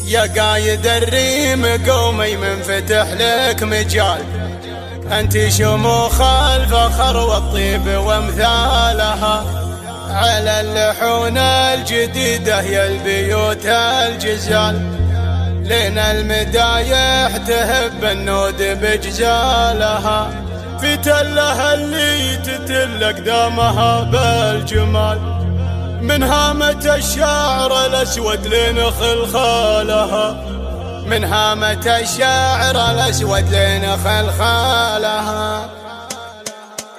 يا قايد الريم قومي منفتح لك مجال، انت شموخ الفخر والطيب وامثالها، على اللحون الجديدة يا البيوت الجزال، لنا المدايح تهب النود بجزالها، في تلها اللي تتل اقدامها بالجمال، من هامة الشاعر الاسود لين خلخالها، من هامة الشاعر الاسود لين خلخالها.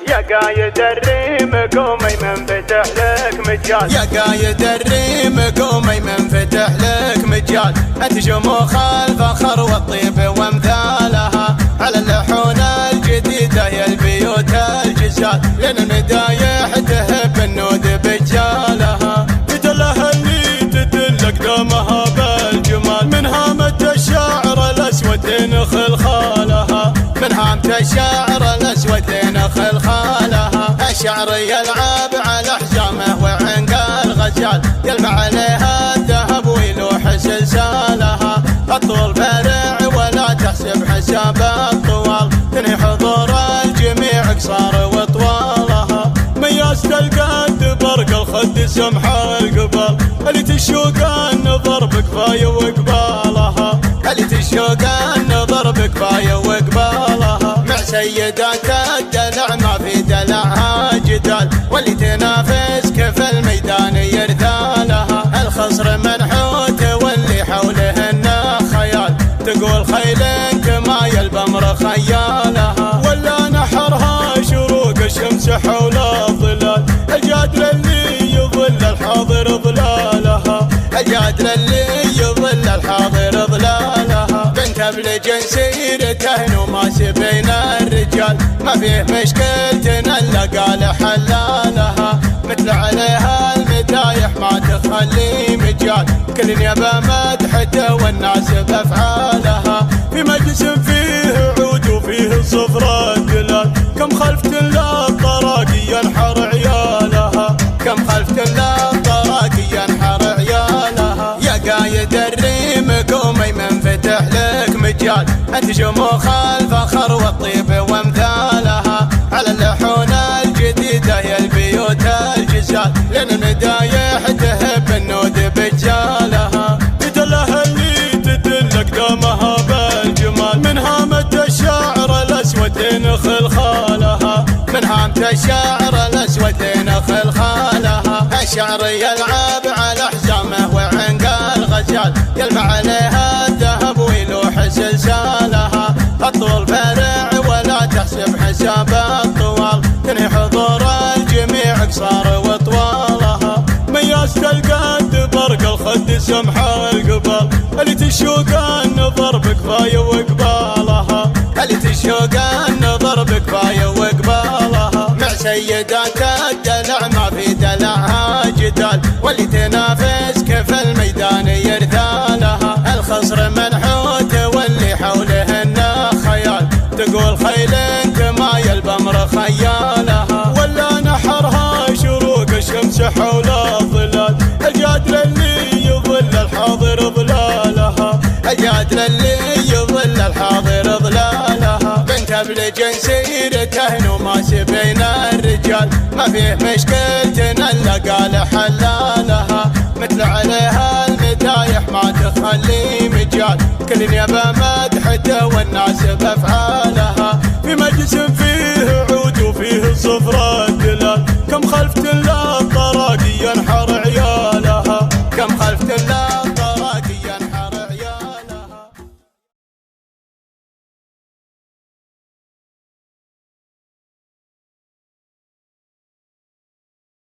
يا قايد الريم قومي منفتح لك مجال، يا قايد الريم قومي منفتح لك مجال، انت شموخ الفخر والطيب وامثالها، على اللحون الجديدة يا البيوت الجزال، لنا المدايح تهب النود بجالها، في تلها اللي تدل اقدامها بالجمال، من هامة الشاعر الاسود لين خلخالها، من هامة الشاعر الاسود لين خلخالها. الشعر يلعب على حزامه وعنق الغزال، يلمع عليها الذهب ويلوح سلسالها، الطول فرع ولا تحسب حساب الطوال، تنهي حضور الجميع قصار وطوالها، مياسة القد برق الخد سمح القبال، اللي تشوق النظر بكفاية وقبالها، اللي تشوق النظر بكفاية وقبالها، مع سيدات الدلع ما في دلعها جدال، واللي تنافس كيف الميدان يرثالها، الخصر منحوت واللي حولهن خيال، تقول خيل كما بأمر خيالها، ولا نحرها شروق الشمس حول الظلال، الجادر اللي يظل الحاضر ظلالها، الجادر اللي يظل الحاضر ظلالها، بنت ابلج سيرته وماس بين الرجال، ما فيه مشكلة الا قال حلالها، مثل عليها المدايح ما تخلي مجال، كل يبى مدحته والناس بافعالها، في مجلس فيه عود وفيه صفر الدلال، كم خلفت للطراقي ينحر عيالها، كم خلفت للطراقي ينحر عيالها. يا قايد الريم قومي منفتح لك مجال، انت شموخ الفخر والطيب وامثالها، على اللحون الجديدة يا البيوت الجزال، لنا المدايح تهب النود بجالها، في تلها اللي تدل اقدامها بالجمال، من هامة الشاعر الاسود لين خلخالها، من هامة الشاعر الاسود لين خلخالها. الشعر يلعب على حزامه وعنق الغزال، يلمع عليها الذهب ويلوح سلسالها، الطول فرع ولا تحسب حساب الطوال، تنهي حضور الجميع قصار وطوالها، مياسة القد برق الخد سمح القبال، اللي تشوق النظر بكفاية وقبالها، اللي تشوق النظر بكفاية وقبالها، مع سيدات الدلع ما في دلعها جدال، واللي تنافس كيف الميدان يرثالها، الخصر منحوت واللي حولهن خيال، تقول خيل كما بأمر خيالها، ولا نحرها شروق الشمس حول الظلال، الجادر اللي يظل الحاضر ظلالها، الجادر اللي يظل الحاضر ظلالها، بنت ابلج سيرته وماس بين الرجال، ما فيه مشكلة الا قال حلالها، مثل عليها المدايح ما تخلي مجال، كل يبى مدحته والناس بافعالها.